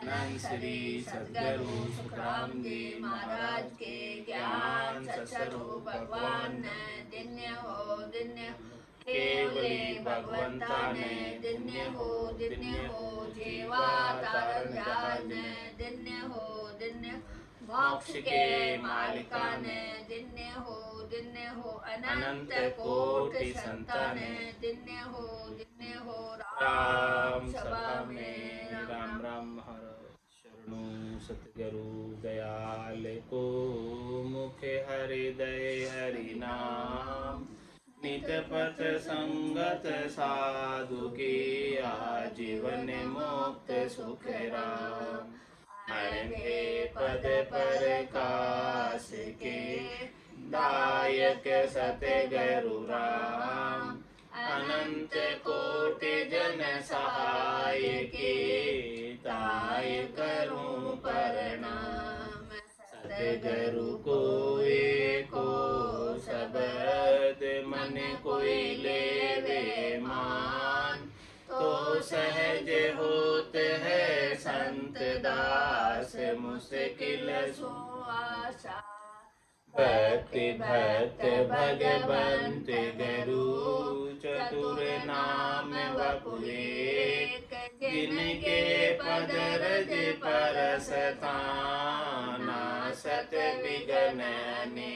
अनंत श्री सद्गुरु सुखराम जी महाराज के ज्ञान सत्स्वरूप भगवान ने दिन्य हो केवली भगवंता ने दिन्य हो जीवा तारण जहाज ने दिन्य हो मोक्ष के मालिका ने दिन्य हो अनंत कोटि संतान दिन्य हो राम सभा में राम राम महाराज शरणु सतगुरु दयाल को मुखे हृदय हरि नाम नित पथ संगत साधु की आजीवन मुक्त सुख राम अणभे पद पर काश के दायक सतगुरु राम अनंत कोटि जन सहाय के ताय करूं प्रणाम सतगुरु को एको शब्द मन कोई लेवे मान तो सहज होत है संत दास मुश्किल सो आशा भक्ति भक्त भगवंत गुरु चतुर नाम वपुरेक जिनके पद रज परस थाना सत विघ्न ने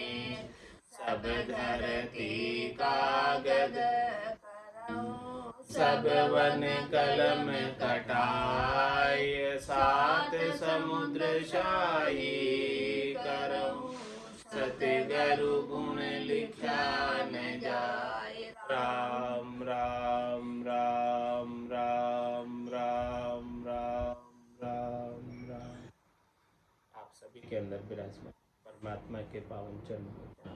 सब धरती कागद सब वन कलम कटाय सात समुद्र शाही करो सतगुरु गुण लिखा न जाए राम राम राम राम राम राम राम राम। आप सभी के अंदर विराजमान परमात्मा के पावन चरणों में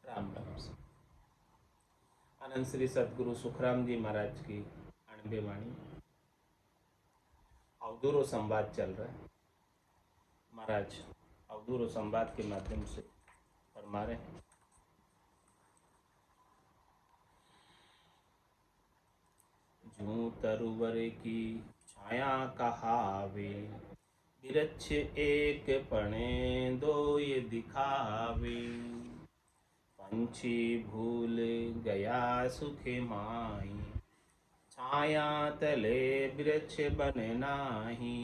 राम राम से आनंद श्री सद्गुरु सुखराम जी महाराज की अणबे वाणी अवधूरो संवाद चल रहा है। महाराज अवधूरो संवाद के माध्यम से फरमा रहे हैं जूं तरुवर की छाया कहावे वृक्ष एक पणे दो ये दिखावे पंछी भूल गया सुख माई छाया तले वृक्ष बन नाही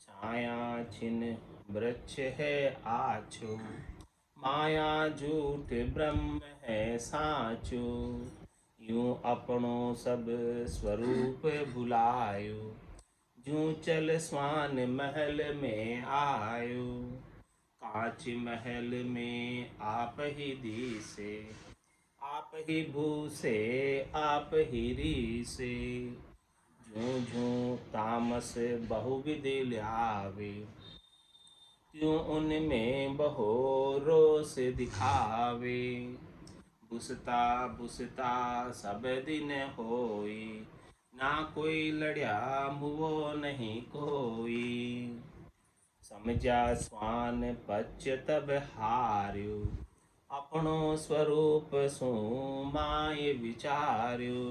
छाया छिन वृक्ष है आछो माया झूठ ब्रह्म है साचो यूं अपनो सब स्वरूप भुलायो जूं चल स्वान महल में आयो कांच महल में आप ही दिसे आप ही भूसे आप ही रीसे जूं जूं तामस बहुविधि ल्यावे त्यों उनमें बहो रोष दिखावे बुसता बुसता सब दिन होई ना कोई लड़या मुवो नहीं कोई समझा स्वान पच तब हार्यो अपनो स्वरूप सो माय विचार्यो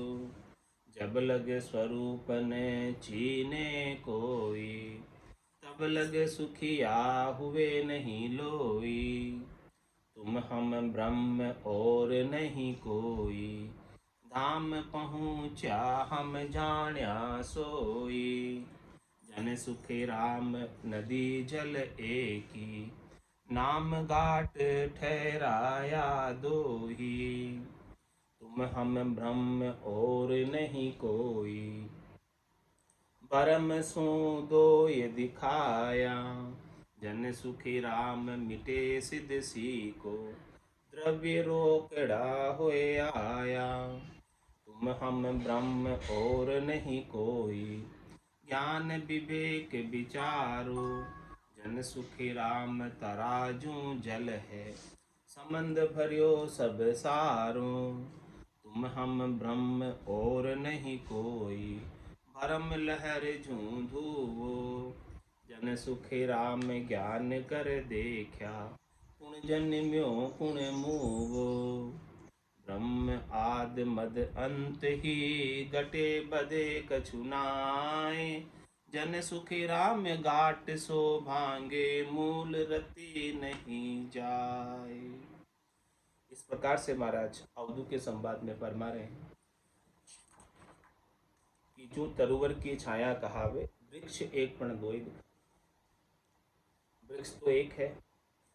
जब लग स्वरूप ने चीने कोई तब लग सुखिया हुए नहीं लोई तुम हम ब्रह्म और नहीं कोई धाम पहुँचा हम जान्या सोई जन सुखे राम नदी जल एकी नाम घाट ठहराया दोही तुम हम ब्रह्म और नहीं कोई परम सो दो ये दिखाया जन सुखी राम मिटे सिद्ध सी को द्रव्य रोकड़ा होए आया तुम हम ब्रह्म और नहीं कोई ज्ञान विवेक विचारो जन सुखी राम तराजू जल है संबंध भरियो सब सारो तुम हम ब्रह्म और नहीं कोई भरम लहर झूंधुवो जन सुखी राम ज्ञान कर देखा कुण जन्म्यो कुण मूवो ब्रह्म आद मद अंत ही घटे बदे कछु नाय जन सुखी राम घाट सो भांगे, मूल रति नहीं जाए। इस प्रकार से महाराज अवधू के संवाद में फरमा रहे हैं कि जो तरुवर की छाया कहावे, वृक्ष एक पण दोई दिखावे। वृक्ष तो एक है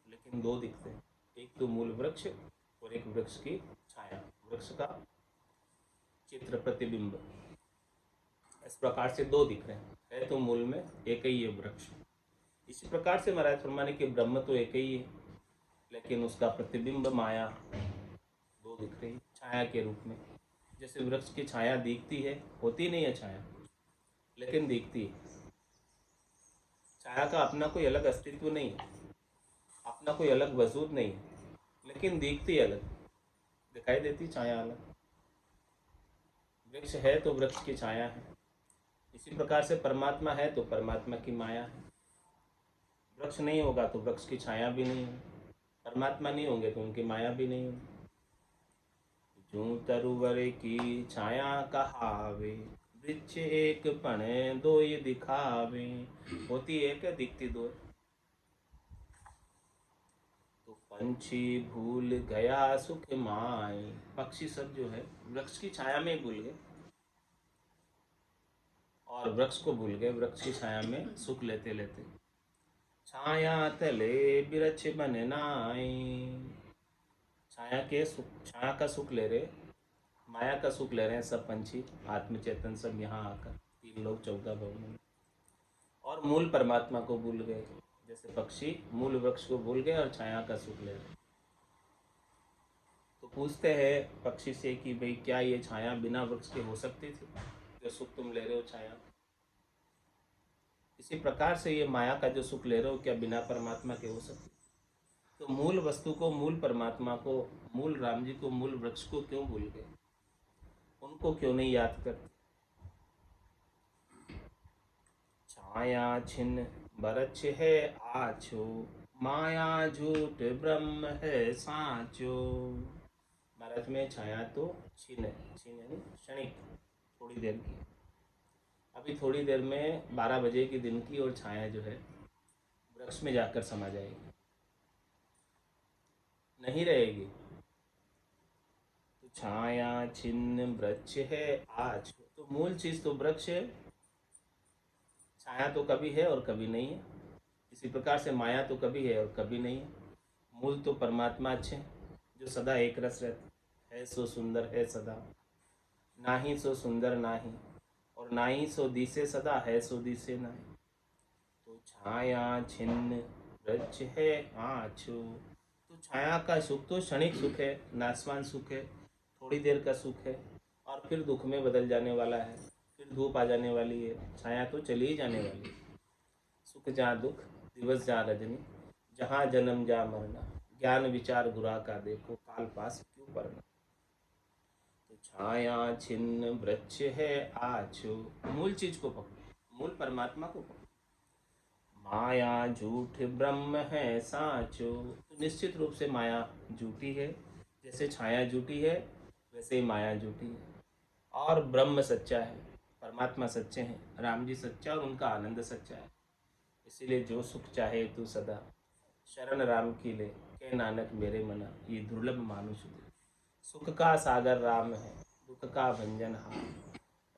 लेकिन दो दिखते हैं, एक तो मूल वृक्ष और एक वृक्ष की छाया, वृक्ष का चित्र प्रतिबिंब। इस प्रकार से दो दिख रहे हैं, है तो मूल में एक ही है वृक्ष। इसी प्रकार से महाराज फरमाने के ब्रह्म तो एक ही है लेकिन उसका प्रतिबिंब माया दो दिख रही छाया के रूप में। जैसे वृक्ष की छाया दिखती है, होती नहीं है छाया लेकिन दिखती है। छाया का अपना कोई अलग अस्तित्व नहीं है, अपना कोई अलग वजूद नहीं है, लेकिन दिखती अलग, दिखाई देती छाया अलग। वृक्ष है तो वृक्ष की छाया है। इसी प्रकार से परमात्मा है तो परमात्मा की माया है। वृक्ष नहीं होगा तो वृक्ष की छाया भी नहीं है, परमात्मा नहीं होंगे तो उनकी माया भी नहीं होगी। जो तरुवर की छाया कहावे, वृक्ष एक पण दोय दिखावे। होती एक है, दिखती दो है। तो पंछी भूल गया सुख माय, पक्षी सब जो है वृक्ष की छाया में भूल गए और वृक्ष को भूल गए, वृक्ष की छाया में सुख लेते लेते। छाया तले बिरछ बन नाई, छाया के सुख, छाया का सुख ले रहे, माया का सुख ले रहे हैं सब पंछी, आत्म चेतन सब यहाँ आकर 3 लोग 14 भवन में, और मूल परमात्मा को भूल गए। जैसे पक्षी मूल वृक्ष को भूल गए और छाया का सुख ले रहे। तो पूछते हैं पक्षी से कि भाई क्या ये छाया बिना वृक्ष के हो सकती थी, जो सुख तुम ले रहे हो छाया? इसी प्रकार से ये माया का जो सुख ले रहे हो क्या बिना परमात्मा के हो सकती? तो मूल वस्तु को, मूल परमात्मा को, मूल राम जी को, मूल वृक्ष को क्यों भूल गए? उनको क्यों नहीं याद करते? छाया छिन्न बरछ है आछो, माया झूठ ब्रह्म है साचो। भारत में छाया तो छीन है, छीन यानी क्षणिक, थोड़ी देर की। अभी थोड़ी देर में 12 बजे की दिन की और छाया जो है वृक्ष में जाकर समा जाएगी, नहीं रहेगी। तो छाया छिन्न वृक्ष है आज, तो मूल चीज तो वृक्ष है, छाया तो कभी है और कभी नहीं है। इसी प्रकार से माया तो कभी है और कभी नहीं है। मूल तो परमात्मा अच्छे जो सदा एक रस रहते है, सो सुंदर है सदा, नाही सो सुंदर नाही, और नाही सो दिसे सदा, है सो दिसे नाही। तो छाया छिन्न वृक्ष है आछो, तो छाया का सुख तो क्षणिक सुख है, नाशवान सुख है, थोड़ी देर का सुख है और फिर दुख में बदल जाने वाला है, फिर धूप आ जाने वाली है। छाया तो चली ही जाने वाली है। सुख जहाँ दुख, दिवस जहाँ रजनी, जहाँ जन्म जहाँ मरना, ज्ञान विचार गुरा का देखो, काल पास क्यों पड़ना। तो छाया छिन्न वृक्ष है आछो, मूल चीज को पकड़ो, मूल परमात्मा को पकड़ो। माया झूठ ब्रह्म है साचो, तो निश्चित रूप से माया झूठी है, जैसे छाया झूठी है वैसे ही माया झूठी है, और ब्रह्म सच्चा है, परमात्मा सच्चे हैं, राम जी सच्चा और उनका आनंद सच्चा है। इसीलिए जो सुख चाहे तू सदा, शरण राम की ले, के नानक मेरे मना, ये दुर्लभ मानुष दे। सुख का सागर राम है, दुख का भंजन हार,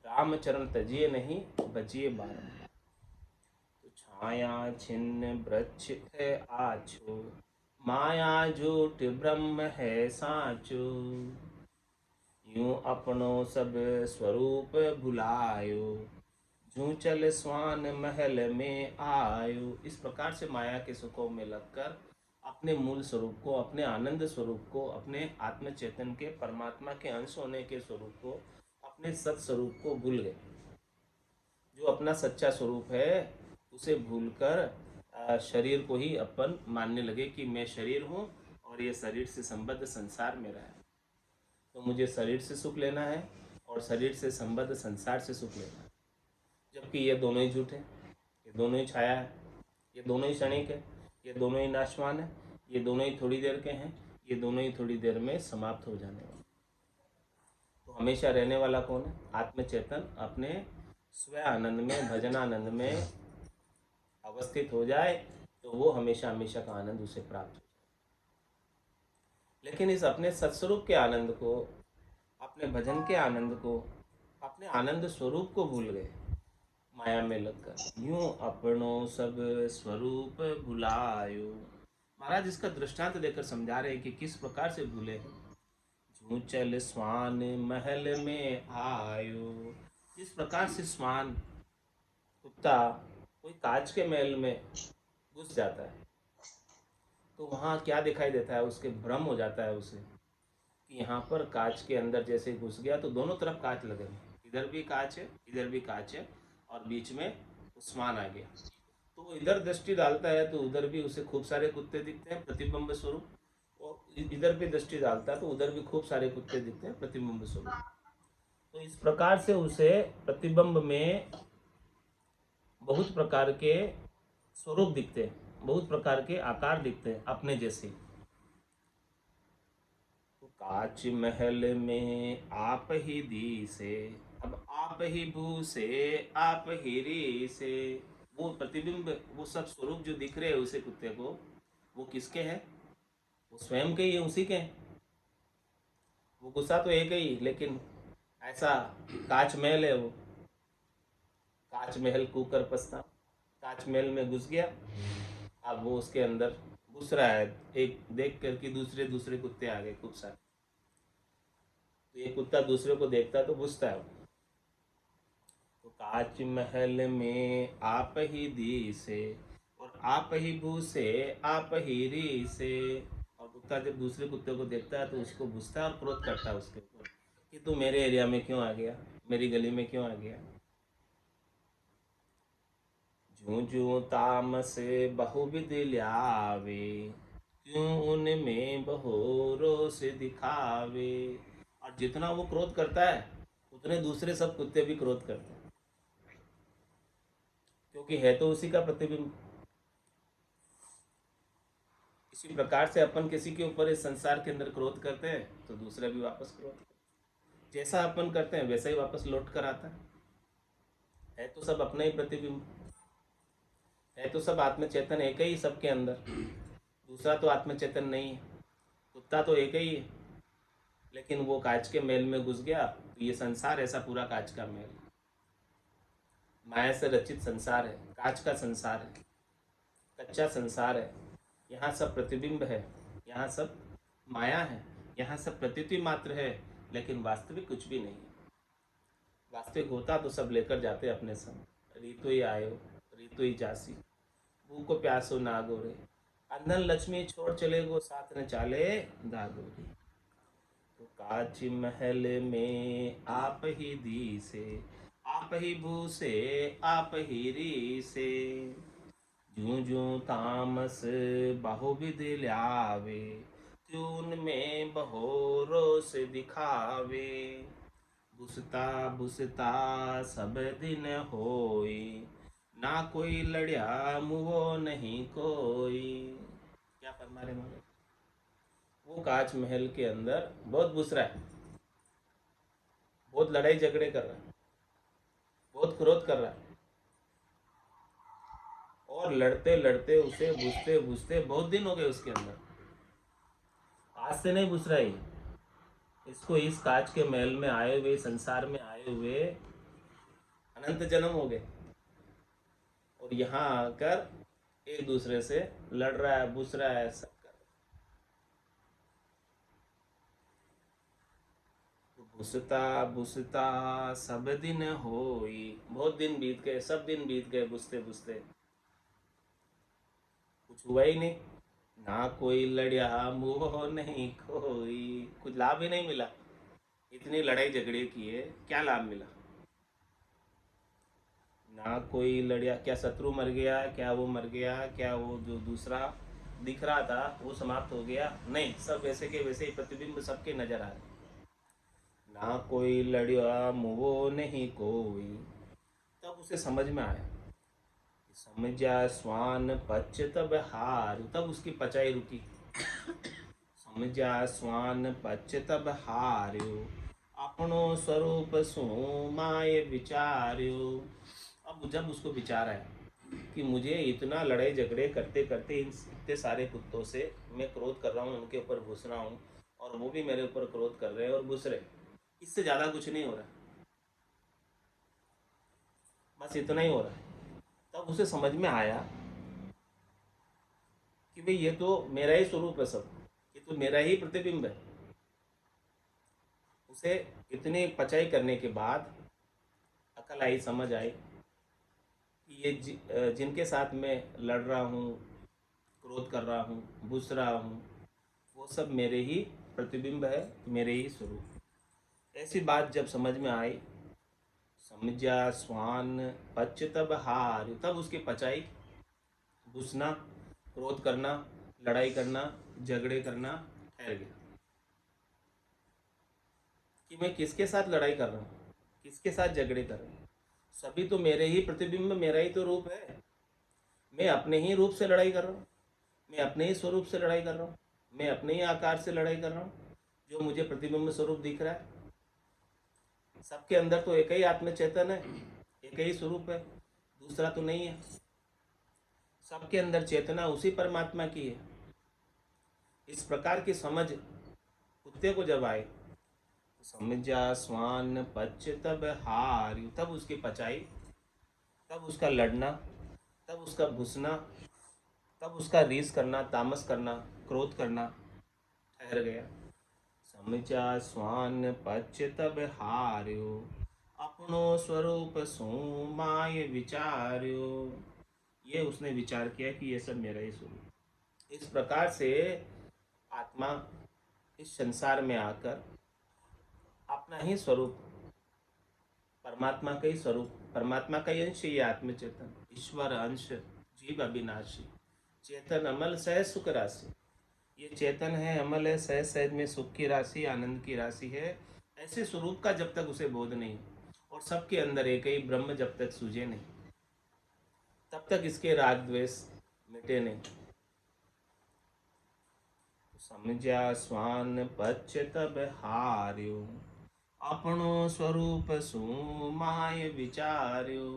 राम चरण तजिए नहीं, बजिए बारंबार। तो छाया छिन्न वृक्ष है आछो, माया झूठ ब्रह्म है साचो। यूं अपनो सब स्वरूप भुलायो, जूं चल स्वान महल में आयो। इस प्रकार से माया के सुखों में लगकर अपने मूल स्वरूप को, अपने आनंद स्वरूप को, अपने आत्म चेतन के परमात्मा के अंश होने के स्वरूप को, अपने सत स्वरूप को भूल गए। जो अपना सच्चा स्वरूप है उसे भूलकर शरीर को ही अपन मानने लगे कि मैं शरीर हूँ और ये शरीर से संबद्ध संसार मेरा है, तो मुझे शरीर से सुख लेना है और शरीर से संबद्ध संसार से सुख लेना है। जबकि ये दोनों ही झूठ है, ये दोनों ही छाया है, ये दोनों ही क्षणिक है, ये दोनों ही नाशवान है, ये दोनों ही थोड़ी देर के हैं, ये दोनों ही थोड़ी देर में समाप्त हो जाने वाले। तो हमेशा रहने वाला कौन है? आत्मचेतन अपने स्व आनंद में, भजनानंद में अवस्थित हो जाए तो वो हमेशा हमेशा का आनंद उसे प्राप्त हो। लेकिन इस अपने सत्स्वरूप के आनंद को, अपने भजन के आनंद को, अपने आनंद स्वरूप को भूल गए माया में लगकर। यूं अपनो सब स्वरूप भुलायो। महाराज इसका दृष्टांत देकर समझा रहे हैं कि किस प्रकार से भूले हैं। जूं चल स्वान महल में आयो। जिस प्रकार से स्वान, कुत्ता कोई कांच के महल में घुस जाता है तो वहाँ क्या दिखाई देता है, उसके भ्रम हो जाता है उसे कि यहाँ पर कांच के अंदर जैसे घुस गया तो दोनों तरफ कांच लगे हैं, इधर भी कांच है, इधर भी कांच है, और बीच में उस्मान आ गया। तो वो इधर दृष्टि डालता है तो उधर भी उसे खूब सारे कुत्ते दिखते हैं प्रतिबिंब स्वरूप, और इधर भी दृष्टि डालता है तो उधर भी खूब सारे कुत्ते दिखते हैं प्रतिबिंब स्वरूप। तो इस प्रकार से उसे प्रतिबिंब में बहुत प्रकार के स्वरूप दिखते हैं, बहुत प्रकार के आकार दिखते हैं अपने जैसे। तो कांच महल में आप ही दी से, अब आप ही भू से, आप ही री से। वो प्रतिबिंब, वो सब स्वरूप जो दिख रहे हैं उसे कुत्ते को, वो किसके हैं? वो स्वयं के ही है, उसी के हैं। वो गुस्सा तो एक ही, लेकिन ऐसा कांच महल है वो। कांच महल कूकर पछता। कांच महल में घुस गया, अब वो उसके अंदर घुस रहा है, एक देख कर कि दूसरे दूसरे कुत्ते आ गए खूब सारे। तो ये कुत्ता दूसरे को देखता है तो घुसता है। तो कांच महल में आप ही दी से, और आप ही भू से, आप ही री से। और कुत्ता जब दूसरे कुत्ते को देखता है तो उसको घुसता है और क्रोध करता है उसके ऊपर कि तू मेरे एरिया में क्यों आ गया, मेरी गली में क्यों आ गया। जूं जूं तामस बहुविध ल्यावे, त्यों उनमें बहोरो से दिखावे। और जितना वो क्रोध करता है उतने दूसरे सब कुत्ते भी क्रोध करते हैं, क्योंकि है तो उसी का प्रतिबिंब। इसी प्रकार से अपन किसी के ऊपर इस संसार के अंदर क्रोध करते हैं तो दूसरा भी वापस क्रोध करते हैं। जैसा अपन करते हैं वैसा ही वापस लौट कर आता है तो सब अपना ही प्रतिबिंब, है तो सब आत्म चेतन एक ही सबके अंदर, दूसरा तो आत्म चेतन नहीं है। कुत्ता तो एक ही है, लेकिन वो कांच के महल में घुस गया तो ये संसार ऐसा पूरा कांच का महल, माया से रचित संसार है, कांच का संसार है, कच्चा संसार है। यहाँ सब प्रतिबिंब है, यहाँ सब माया है, यहाँ सब प्रतीति मात्र है, लेकिन वास्तविक कुछ भी नहीं है। वास्तविक होता तो सब लेकर जाते अपने संग। रीतो ही आयो, रीतो ही जासी, भूखो प्यासो ना गोरे, अंधन लक्ष्मी छोड़ चले गो, साथ न चाले दागोरी। तो कांच महल में आप ही दी से, आप ही भू से, आप ही री से। जूं जूं तामस बहुविध ल्यावे, त्यून में बहोरो से दिखावे। बुसता बुसता सब दिन होई, ना कोई लड़या मुवो नहीं कोई। क्या फरमा रहे महाराज? वो कांच महल के अंदर बहुत घुस रहा है, बहुत लड़ाई झगड़े कर रहा है, बहुत क्रोध कर रहा है, और लड़ते लड़ते उसे बुझते बुझते बहुत दिन हो गए उसके अंदर। आज से नहीं बुझ रहा है, इसको इस कांच के महल में आए हुए, संसार में आए हुए अनंत जन्म हो गए, और यहाँ आकर एक दूसरे से लड़ रहा है, बुझ रहा है, सब कर रहा है। तो बुझता बुझता सब दिन होई, बहुत दिन बीत गए, सब दिन बीत गए बुझते बुझते, कुछ हुआ ही नहीं। ना कोई लड़या मुँह नहीं कोई, कुछ लाभ ही नहीं मिला। इतनी लड़ाई झगड़े किए, क्या लाभ मिला? ना कोई लड़या, क्या शत्रु मर गया, क्या वो मर गया, क्या वो जो दूसरा दिख रहा था वो समाप्त हो गया? नहीं, सब वैसे के वैसे ही प्रतिबिंब सबके नजर आ रहे। ना कोई लड़या मुँह नहीं कोई। तब उसे समझ में आया, समझा स्वान पच तब हार, तब उसकी पचाई रुकी। समझा स्वान पच तब हार्यो, अपनो स्वरूप सु माय विचार्यो। अब जब उसको विचार आया कि मुझे इतना लड़ाई झगड़े करते करते इन इतने सारे कुत्तों से मैं क्रोध कर रहा हूँ, उनके ऊपर घुस रहा हूँ और वो भी मेरे ऊपर क्रोध कर रहे हैं और घुस रहे, इससे ज़्यादा कुछ नहीं हो रहा, बस इतना ही हो रहा है। तब उसे समझ में आया कि भाई ये तो मेरा ही स्वरूप है सब, ये तो मेरा ही प्रतिबिंब है। उसे इतनी पचाई करने के बाद अकल आई, समझ आई कि ये जिनके साथ मैं लड़ रहा हूँ, क्रोध कर रहा हूँ, घुस रहा हूँ, वो सब मेरे ही प्रतिबिंब है, मेरे ही स्वरूप। ऐसी बात जब समझ में आई, समझा स्वान पच तब हार, तब उसकी पचाई, घुसना, क्रोध करना, लड़ाई करना, झगड़े करना ठहर गया। कि मैं किसके साथ लड़ाई कर रहा हूँ, किसके साथ झगड़े कर रहा हूँ, सभी तो मेरे ही प्रतिबिंब, मेरा ही तो रूप है। मैं अपने ही रूप से लड़ाई कर रहा हूँ, मैं अपने ही स्वरूप से लड़ाई कर रहा हूँ, मैं अपने ही आकार से लड़ाई कर रहा हूँ, जो मुझे प्रतिबिंब स्वरूप दिख रहा है। सबके अंदर तो एक ही आत्म चेतन है, एक ही स्वरूप है, दूसरा तो नहीं है। सबके अंदर चेतना उसी परमात्मा की है। इस प्रकार की समझ कुत्ते को जब आए, समझा स्वान पच तब हार, तब उसकी पचाई, तब उसका लड़ना, तब उसका घुसना, तब उसका रीस करना, तामस करना, क्रोध करना ठहर गया। समझा स्वान पच तब हार्यो, अपनो स्वरूप सो माय विचार्यो। ये उसने विचार किया कि ये सब मेरा ही स्वरूप। इस प्रकार से आत्मा इस संसार में आकर अपना ही स्वरूप, परमात्मा का ही स्वरूप, परमात्मा का ही अंश, ये आत्मचेतन, ईश्वर अंश, जीव अविनाशी, चेतन अमल सहज सुख राशि। ये चेतन है, अमल है, सहज सहज में सुख की राशि, आनंद की राशि है। ऐसे स्वरूप का जब तक उसे बोध नहीं, और सबके अंदर एक ही ब्रह्म जब तक सूझे नहीं, तब तक इसके राग द्वेष मिटे नहीं। समझा स्वान पच तब हार्यो, अपनो स्वरूप सु माय विचार्यो।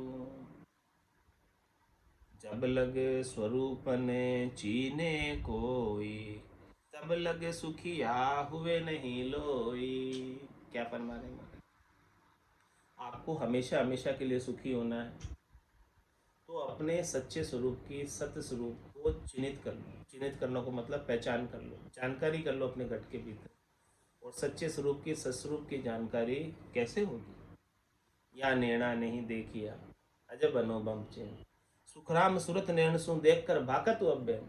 जब लगे स्वरूप ने चीने कोई, तब लगे सुखिया हुए नहीं लोई। क्या फरमा रहे हैं? आपको हमेशा हमेशा के लिए सुखी होना है तो अपने सच्चे स्वरूप की, सत्य स्वरूप को चिन्हित कर लो। चिन्हित करने को मतलब पहचान कर लो, जानकारी कर लो अपने घट के भीतर। और सच्चे स्वरूप की, सत्स्वरूप की जानकारी कैसे होगी? या नेणा नहीं देखिया अजब अनुबम चैन, सुखराम सुरत नैन सु देख कर भाकत अभ्य।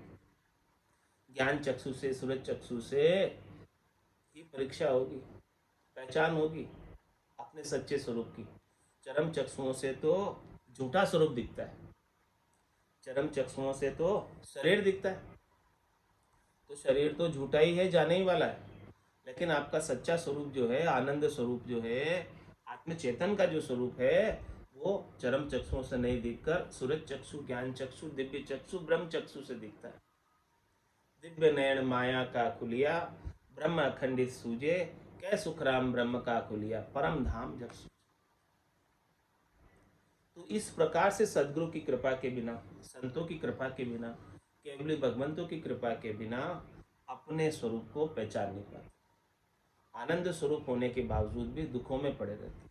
ज्ञान चक्षु से, सूरज चक्षु से ही परीक्षा होगी, पहचान होगी अपने सच्चे स्वरूप की। चरम चक्षुओं से तो झूठा स्वरूप दिखता है, चरम चक्षुओं से तो शरीर दिखता है, तो शरीर तो झूठा ही है, जाने ही वाला है। लेकिन आपका सच्चा स्वरूप जो है, आनंद स्वरूप जो है, आत्म चेतन का जो स्वरूप है, वो चरम चक्षुओं से नहीं दिखकर सूरज चक्षु, ज्ञान चक्षु, दिव्य चक्षु, ब्रह्म चक्षु से दिखता है। दिव्य नयन माया का खुलिया, ब्रह्म अखंडित सूझे, कै सुखराम ब्रह्म का खुलिया, परम धाम जग सूझे। तो इस प्रकार से सदगुरु की कृपा के बिना, संतों की कृपा के बिना, केवल भगवंतों की कृपा के बिना अपने स्वरूप को पहचान नहीं पाते। आनंद स्वरूप होने के बावजूद भी दुखों में पड़े रहते।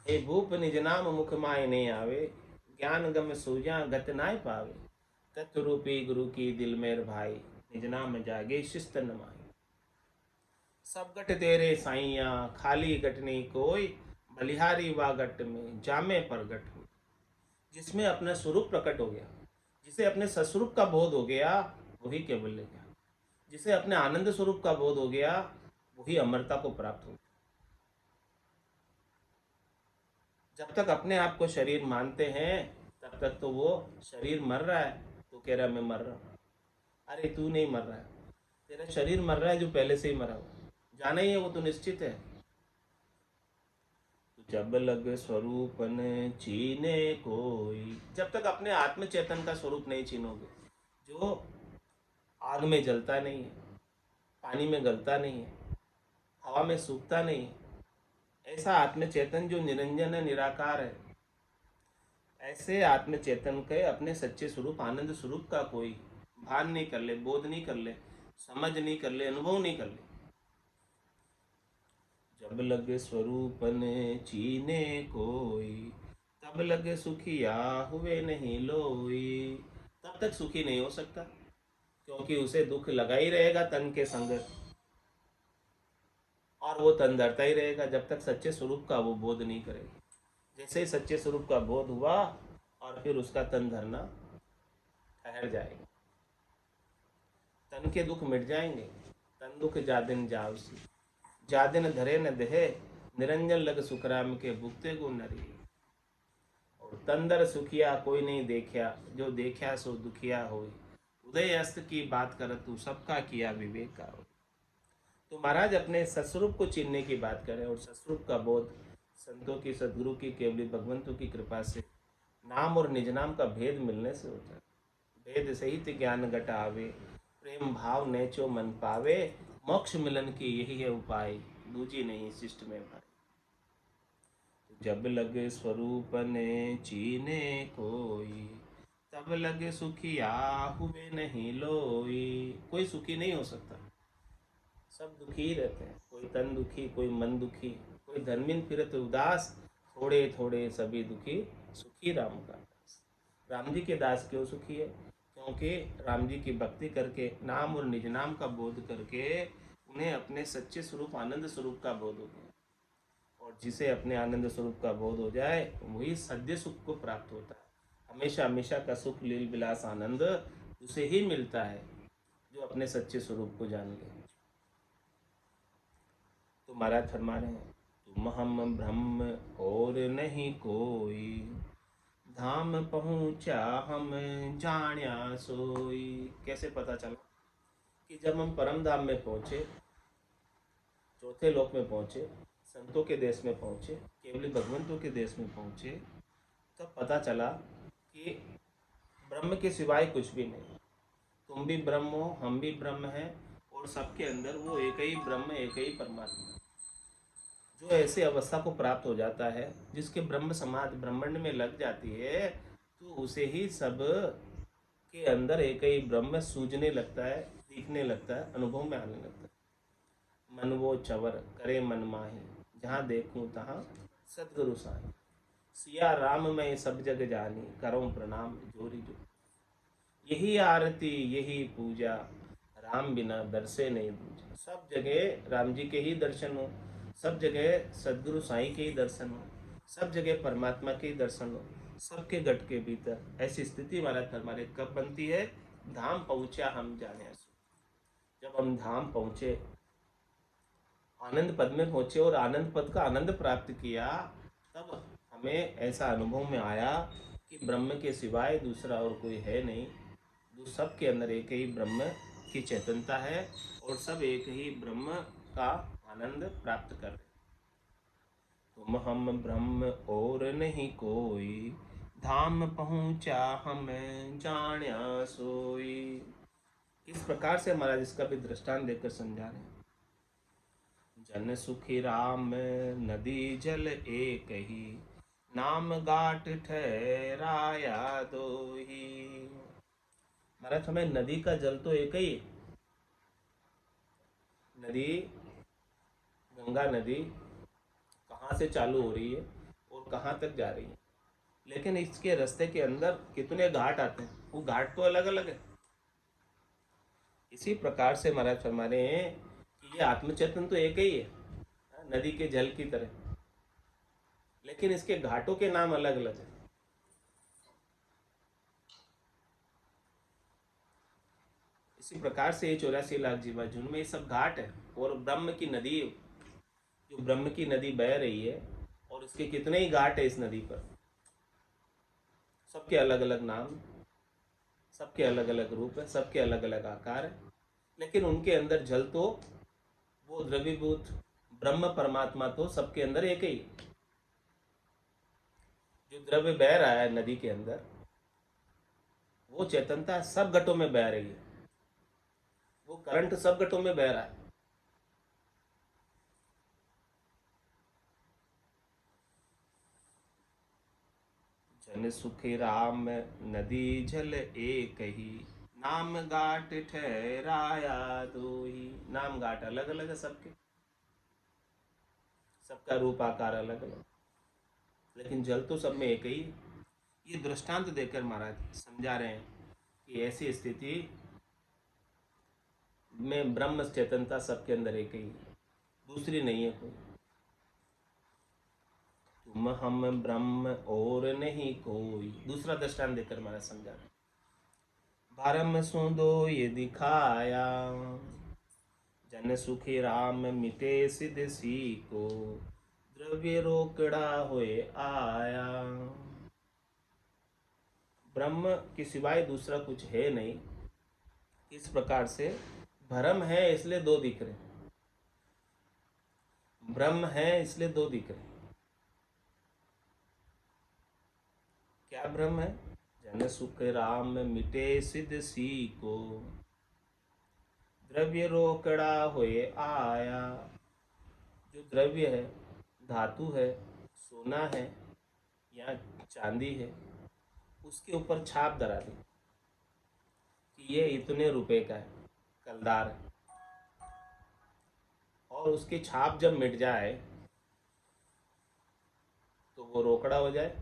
हे भूप निज नाम मुख माय नहीं आवे, ज्ञान गम सूजा गत नाय पावे। तत्व रूपी गुरु की दिल मेर भाई, निज नाम जागे शिस्त नमाई। सब गट तेरे साइया खाली गट नहीं कोई, बलिहारी वा गट में जामे पर गट हुई। जिसमें अपना स्वरूप प्रकट हो गया, जिसे अपने सस्वरूप का बोध हो गया, वही केवल्य ज्ञान। जिसे अपने आनंद स्वरूप का बोध हो गया, वही अमरता को प्राप्त हो। जब तक अपने आप को शरीर मानते हैं, तब तक तो वो शरीर मर रहा है तो कह रहा है मैं मर रहा हूँ। अरे तू नहीं मर रहा है, तेरा शरीर मर रहा है जो पहले से ही मरा हुआ, जाना ही है, वो तो निश्चित है। जब लग स्वरूप न चीने कोई, जब तक अपने आत्म चेतन का स्वरूप नहीं चीनोगे, जो आग में जलता नहीं है, पानी में गलता नहीं है, हवा में सूखता नहीं है। ऐसा आत्म चेतन जो निरंजन है, निराकार है, ऐसे आत्म चेतन के अपने सच्चे स्वरूप आनंद स्वरूप का कोई भान नहीं कर ले, बोध नहीं कर ले, समझ नहीं कर ले, अनुभव नहीं कर ले। जब लगे स्वरूप ने चीने कोई, तब लगे सुखिया हुए नहीं लोई। तब तक सुखी नहीं हो सकता, क्योंकि उसे दुख लगा ही रहेगा तन के संग, और वो तन धरता ही रहेगा जब तक सच्चे स्वरूप का वो बोध नहीं करेगा। जैसे ही सच्चे स्वरूप का बोध हुआ, और फिर उसका तन धरना ठहर जाएगा, तन के दुख मिट जाएंगे। तन दुख जादिन जावसी, जादिन धरे न देहे, निरंजन लग सुखराम के भुगते गो नरी। और तंदर सुखिया कोई नहीं देखा, जो देखा सो दुखिया होई। उदय अस्त की बात कर तू, सबका किया विवेक का हो। तो महाराज अपने सस्वरूप को चिन्हने की बात करें, और सस्वरूप का बोध संतों की, सदगुरु की, केवली भगवंतों की कृपा से, नाम और निज नाम का भेद मिलने से होता है। भेद सहित ज्ञान घटावे, प्रेम भाव नेचो मन पावे। मोक्ष मिलन की यही है उपाय, दूजी नहीं शिष्ट में भाई। जब लगे स्वरूप ने चीने कोई, तब लगे सुखिया हुए नहीं लोई। कोई सुखी नहीं हो सकता, सब दुखी ही रहते हैं। कोई तन दुखी, कोई मन दुखी, कोई धर्मिन फिरत उदास, थोड़े थोड़े सभी दुखी, सुखी राम का दास। राम जी के दास क्यों सुखी है? क्योंकि राम जी की भक्ति करके, नाम और निज नाम का बोध करके, उन्हें अपने सच्चे स्वरूप आनंद स्वरूप का बोध हो गया। और जिसे अपने आनंद स्वरूप का बोध हो जाए, वही सद्य सुख को प्राप्त होता है। हमेशा हमेशा का सुख, लील विलास, आनंद उसे ही मिलता है जो अपने सच्चे स्वरूप को जान ले। तो महाराज फरमा रहे हैं, तुम हम ब्रह्म और नहीं कोई, धाम पहुँचा हम जाण्या सोई। कैसे पता चला? कि जब हम परम धाम में पहुँचे, चौथे लोक में पहुँचे, संतों के देश में पहुँचे, केवली भगवंतों के देश में पहुँचे, तब पता चला कि ब्रह्म के सिवाय कुछ भी नहीं। तुम भी ब्रह्म हो, हम भी ब्रह्म हैं, और सबके अंदर वो एक ही ब्रह्म, एक ही परमात्मा। जो ऐसे अवस्था को प्राप्त हो जाता है, जिसके ब्रह्म समाधि ब्रह्मांड में लग जाती है, तो उसे ही सब के अंदर एक ही ब्रह्म सूझने लगता है, दिखने लगता है, अनुभव में आने लगता है। मन वो चवर करे मन माही, जहाँ देखूं तहाँ सदगुरु साई। सिया राम में सब जग जानी, करो प्रणाम जोरी जो। यही आरती यही पूजा, राम बिना दर्शे नहीं दूजा। सब जगह राम जी के ही दर्शन हो, सब जगह सदगुरु साईं के ही दर्शन हो, सब जगह परमात्मा के ही दर्शन हो, सबके गट के भीतर। ऐसी स्थिति महाराज हमारे कब बनती है? धाम पहुँचा हम जाने सो। जब हम धाम पहुँचे, आनंद पद में पहुँचे और आनंद पद का आनंद प्राप्त किया, तब हमें ऐसा अनुभव में आया कि ब्रह्म के सिवाय दूसरा और कोई है नहीं। सब के अंदर एक ही ब्रह्म की चेतनता है, और सब एक ही ब्रह्म का आनंद प्राप्त कर रहे। तुम हम ब्रह्म और नहीं कोई, धाम पहुँचा हम जाण्या सोई। इस प्रकार से महाराज इसका भी दृष्टांत देकर समझा रहे हैं। जन सुखी राम नदी जल एक ही, नाम गाट ठहराया दोही। महाराज हमें नदी का जल तो एक ही है। नदी, गंगा नदी कहाँ से चालू हो रही है और कहाँ तक जा रही है, लेकिन इसके रास्ते के अंदर कितने घाट आते हैं, वो घाट तो अलग अलग है। इसी प्रकार से महाराज फरमा रहे हैं कि ये आत्मचेतन तो एक ही है, नदी के जल की तरह, लेकिन इसके घाटों के नाम अलग अलग है। इसी प्रकार से ये 84 लाख जीवा झुंड में ये सब घाट है, और ब्रह्म की नदी, जो ब्रह्म की नदी बह रही है, और इसके कितने ही घाट है इस नदी पर, सबके अलग अलग नाम, सबके अलग अलग रूप है, सबके अलग अलग आकार है, लेकिन उनके अंदर जल तो वो द्रवीभूत ब्रह्म परमात्मा तो सबके अंदर एक ही। जो द्रव्य बह रहा है नदी के अंदर, वो चेतनता सब घटों में बह रही है, वो करंट सब घटों में बह रहा है। जन सुखी राम नदी जल एक ही, नाम घाट ठहराया दोही। नाम घाट अलग अलग है सबके, सबका रूप आकार अलग अलग, लेकिन जल तो सब में एक ही है। ये दृष्टांत देकर महाराज समझा रहे हैं कि ऐसी स्थिति में ब्रह्म चेतनता सबके अंदर एक ही है, दूसरी नहीं है कोई। तुम हम ब्रह्म और नहीं कोई, दूसरा दृष्टांत देकर महाराज समझा रहे हैं। भरम सुदो ये दिखाया, जन सुखी राम मिटे सिद्ध को, द्रव्य रोकड़ा होए आया। ब्रह्म के सिवाय दूसरा कुछ है नहीं। इस प्रकार से भ्रम है इसलिए दो दिख रहे, ब्रह्म है इसलिए दो दिख रहे। क्या ब्रह्म है? जन सुख राम मिटे सिद्ध को, द्रव्य रोकड़ा होए आया। जो द्रव्य है, धातु है, सोना है या चांदी है, उसके ऊपर छाप धरा दी कि ये इतने रुपए का है, कलदार है, और उसकी छाप जब मिट जाए तो वो रोकड़ा हो जाए,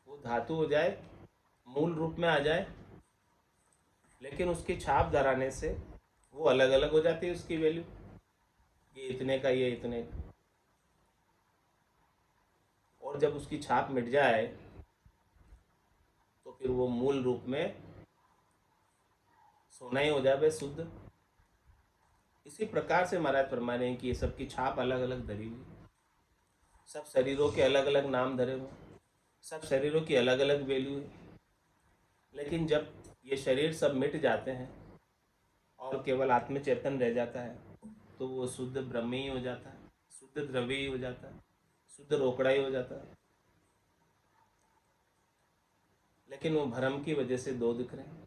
वो धातु हो जाए, मूल रूप में आ जाए, लेकिन उसकी छाप धराने से वो अलग अलग हो जाती है उसकी वैल्यू, ये इतने का, ये इतने का। और जब उसकी छाप मिट जाए तो फिर वो मूल रूप में सोना ही हो जाए, शुद्ध। इसी प्रकार से महाराज फरमा रहे हैं कि ये सबकी छाप अलग अलग धरी हुई, सब शरीरों के अलग अलग नाम धरे हुए, सब शरीरों की अलग अलग वैल्यू है। लेकिन जब ये शरीर सब मिट जाते हैं और केवल आत्म चेतन रह जाता है तो वो शुद्ध ब्रह्म ही हो जाता है, शुद्ध द्रव्य ही हो जाता है, शुद्ध रोकड़ा ही हो जाता है। लेकिन वो भ्रम की वजह से दो दिख रहे हैं।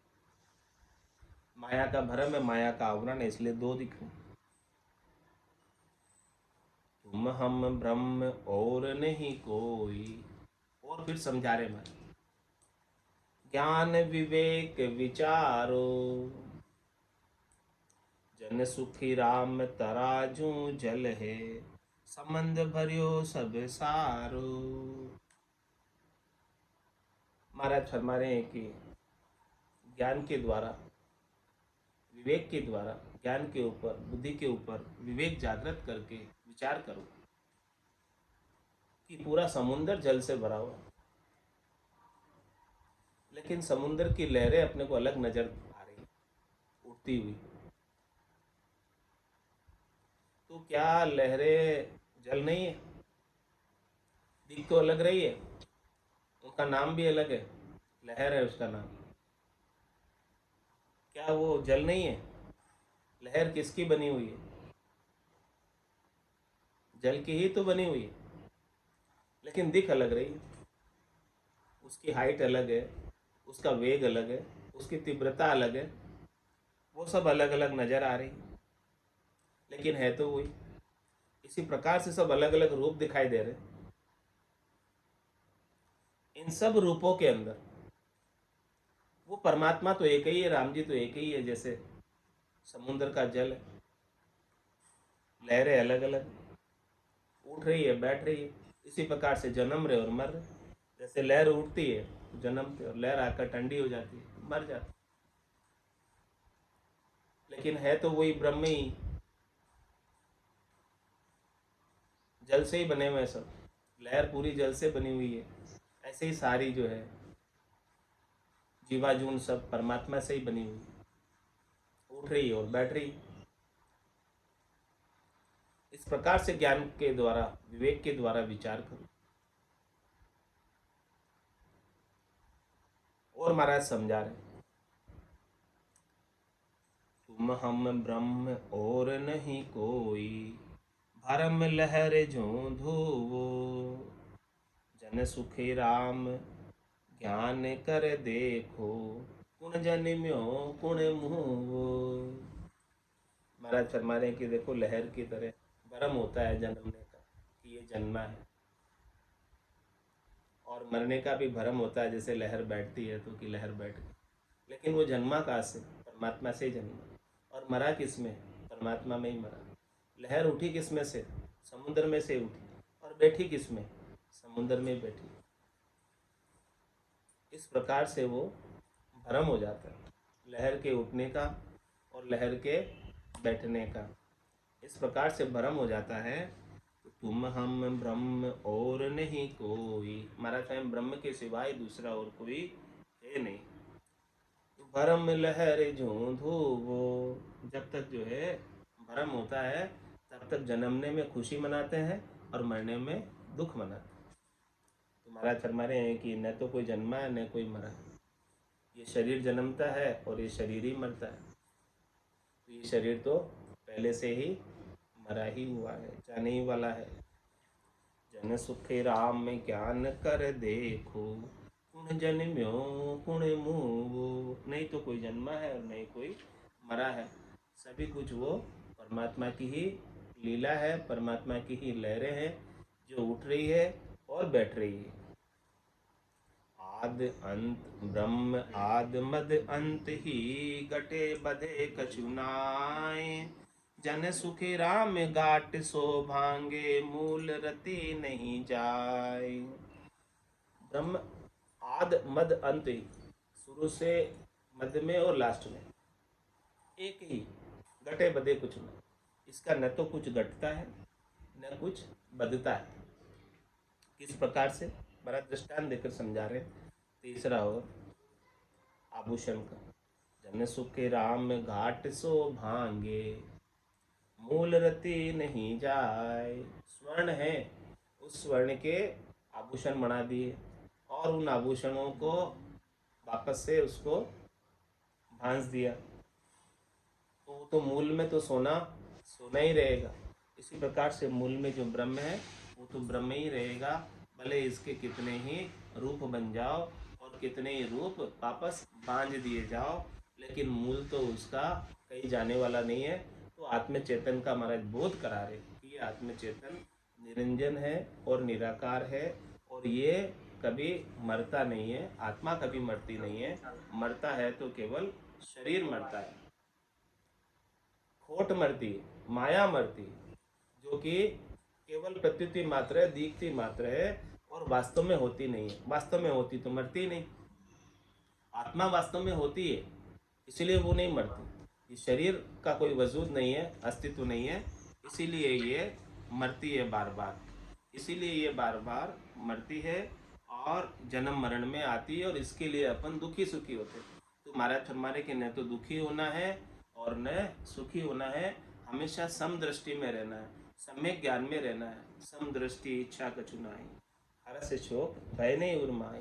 माया का भ्रम है, माया का आवरण है, इसलिए दो दिख रहे हैं। तुम हम ब्रह्म और नहीं कोई। और फिर समझा रहे मैं, ज्ञान विवेक विचारो, जन सुखी राम तराजू जल है, संबंध भरियो सब सारो। महाराज फरमा रहे हैं कि ज्ञान के द्वारा, विवेक के द्वारा, ज्ञान के ऊपर, बुद्धि के ऊपर विवेक जागृत करके विचार करो कि पूरा समुंदर जल से भरा हुआ, लेकिन समुंदर की लहरें अपने को अलग नजर आ रही, उठती हुई। तो क्या लहरें जल नहीं है? दिख तो अलग रही है, उनका नाम भी अलग है, लहर है उसका नाम। क्या वो जल नहीं है? लहर किसकी बनी हुई है? जल की ही तो बनी हुई है, लेकिन दिख अलग रही है। उसकी हाइट अलग है, उसका वेग अलग है, उसकी तीव्रता अलग है, वो सब अलग अलग नजर आ रही है, लेकिन है तो वही। इसी प्रकार से सब अलग अलग रूप दिखाई दे रहे। इन सब रूपों के अंदर वो परमात्मा तो एक ही है, राम जी तो एक ही है। जैसे समुद्र का जल है, लहरें अलग अलग, उठ रही है, बैठ रही है। इसी प्रकार से जन्म रहे और मर रहे। जैसे लहर उठती है तो जन्मते, और लहर आकर ठंडी हो जाती है, मर जाती, लेकिन है तो वही ब्रह्म ही, जल से ही बने हुए सब। लहर पूरी जल से बनी हुई है, ऐसे ही सारी जो है जीवाजून सब परमात्मा से ही बनी हुई है, उठ रही और बैठ रही। इस प्रकार से ज्ञान के द्वारा, विवेक के द्वारा विचार करो। और महाराज समझा रहे, तुम हम ब्रह्म और नहीं कोई, भरम लहर जो धोवो, जन सुखी राम ज्ञान कर देखो, कुण जनिम्यो कुण मुँह। महाराज फरमा रहे हैं कि देखो लहर की तरह भ्रम होता है जन्मने का कि ये जन्मा है, और मरने का भी भ्रम होता है, जैसे लहर बैठती है तो कि लहर बैठ गई, लेकिन वो जन्मा कहाँ से? परमात्मा से ही जन्मा। और मरा किस में? परमात्मा में ही मरा। लहर उठी किस में से? समुद्र में से उठी। और बैठी किस में? समुद्र में बैठी। इस प्रकार से वो भ्रम हो जाता है लहर के उठने का और लहर के बैठने का। इस प्रकार से भ्रम हो जाता है। तो तुम हम ब्रह्म और नहीं कोई, हमारा स्वयं ब्रह्म के सिवाय दूसरा और कोई है नहीं। तो भ्रम लहर झूठू वो, जब तक जो है भ्रम होता है तब तक जन्मने में खुशी मनाते हैं और मरने में दुख मनाते हैं। तो महाराज फरमा रहे हैं कि न तो कोई जन्मा है न कोई मरा है, ये शरीर जन्मता है और ये शरीर ही मरता है। तो ये शरीर तो पहले से ही मरा ही हुआ है, जाने ही वाला है। जन सुखे राम में ज्ञान कर देखो, कुण जन्म्यो कुण मूवो। नहीं तो कोई जन्मा है और नहीं कोई मरा है, सभी कुछ वो परमात्मा की ही लीला है, परमात्मा की ही लहरें हैं जो उठ रही है और बैठ रही है। आद अंत ब्रह्म आद मद अंत ही, गटे बधे कछु नाय। जन सुखी राम गाट सो भांगे, मूल रति नहीं जाय। ब्रह्म आद मद अंत ही, शुरू से मध्य में और लास्ट में एक ही। घटे बदे कुछ न, इसका न तो कुछ घटता है न कुछ बदता है। किस प्रकार से? बड़ा दृष्टांत देकर समझा रहे हैं। तीसरा और आभूषण का, जन सुखे राम घाट सो भांगे, मूल रति नहीं जाए। स्वर्ण है, उस स्वर्ण के आभूषण बना दिए और उन आभूषणों को वापस से उसको भांज दिया, तो वो तो मूल में तो सोना सोना ही रहेगा। इसी प्रकार से मूल में जो ब्रह्म है वो तो ब्रह्म ही रहेगा, भले इसके कितने ही रूप बन जाओ और कितने ही रूप वापस बांध दिए जाओ, लेकिन मूल तो उसका कहीं जाने वाला नहीं है। तो आत्म चेतन का महाराज बोध करा रहे कि ये आत्म चेतन निरंजन है और निराकार है, और ये कभी मरता नहीं है, आत्मा कभी मरती नहीं है। मरता है तो केवल शरीर मरता है, खोट मरती है, माया मरती है, जो कि केवल प्रतीति मात्र है, दीखती मात्र है और वास्तव में होती नहीं है। वास्तव में होती तो मरती नहीं। आत्मा वास्तव में होती है, इसीलिए वो नहीं मरती। ये शरीर का कोई वजूद नहीं है, अस्तित्व नहीं है, इसीलिए ये मरती है बार बार। इसीलिए ये बार बार मरती है और जन्म मरण में आती है, और इसके लिए अपन दुखी सुखी होते हैं। तो महाराज फरमाने के न तो दुखी होना है और न सुखी होना है, हमेशा समदृष्टि में रहना है, सम्यक ज्ञान में रहना है। समदृष्टि इच्छा कछु नाहि, हरस शोक भय नहीं उर्माई।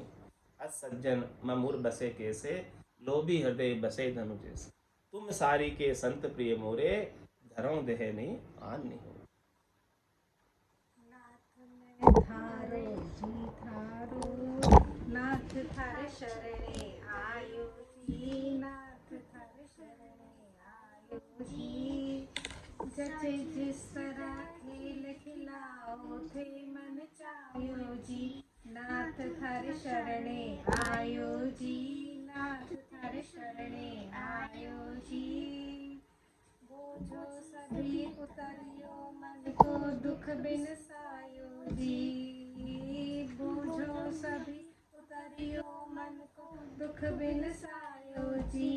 असज्जन ममुर बसे कैसे, लोभी हृदय बसे धनु जैसे। तुम सारी के संत प्रिय मोरे, धरो देह नहीं आन नहीं हो। थारो जी थारो, नाथ थारे शरणे आयो जी, नाथ थारे शरणे आयो जी। जचे जिस तरह खेल खिलाओ थे मन चायो जी, नाथ थारे शरणे आयो जी, नाथ थारे शरणे आयो जी। बोझो सभी उतरियो मन को दुख बिन सायो जी, बोझो सभी उतरियो मन को दुख बिन सायो जी।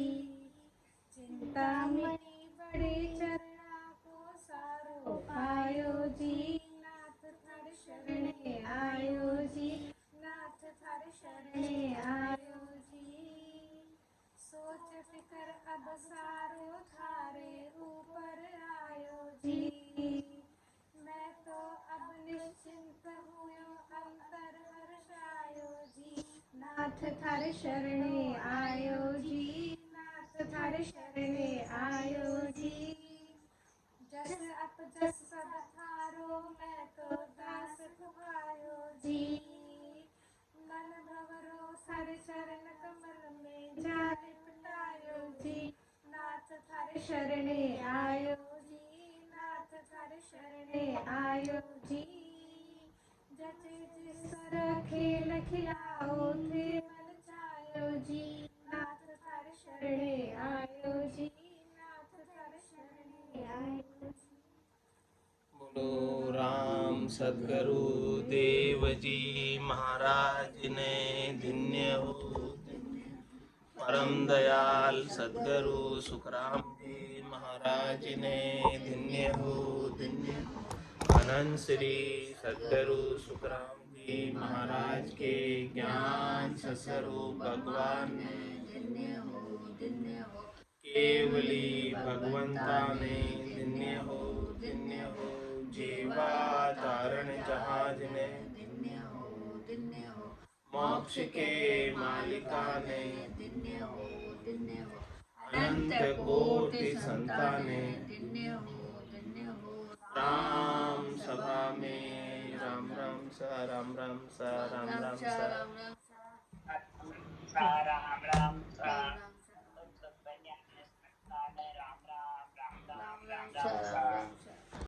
चिंता मिटी बड़े चरणा को सारो पायो जी, नाथ थारे शरणे आयो जी, नाथ थारे शरणे आयो जी। सोच फिकर अब सारो थारे ऊपर आयो जी, मैं तो अब निश्चिंत हुयो अंतर हर्षायो जी, नाथ थारे शरणे आयो जी, नाथ थारे शरणे आयो जी। जस अप जस सब थारो मैं तो दास खुआयो जी, मन भवरो थारे चरण कमल में जाए थारे शरणे आयो जी, नाथ थारे शरणे आयो जी। जचे जिस खेल खिलाओ थे मन चायो जी, नाथ थारे शरणे आयो जी, नाथ थारे शरणे आयो जी। बोलो राम सदगुरु देव जी महाराज ने धन्य हो। परम दयाल सदगुरु सुखराम जी महाराज ने धन्य हो धन्य हो। अनंत श्री सदगुरु सुखराम जी महाराज के ज्ञान सस्वरूप भगवान ने धन्य हो धन्य हो। केवली भगवंता ने धन्य हो धन्य हो। जीवा तारण जहाज ने धन्य हो मोक्ष के मालिका ने धन्य हो अनंत कोटि संताने धन्य हो। राम सभा में राम राम सा राम राम सा राम राम सा राम राम सा, सब बढ़िया है, राम राम राम राम राम राम राम।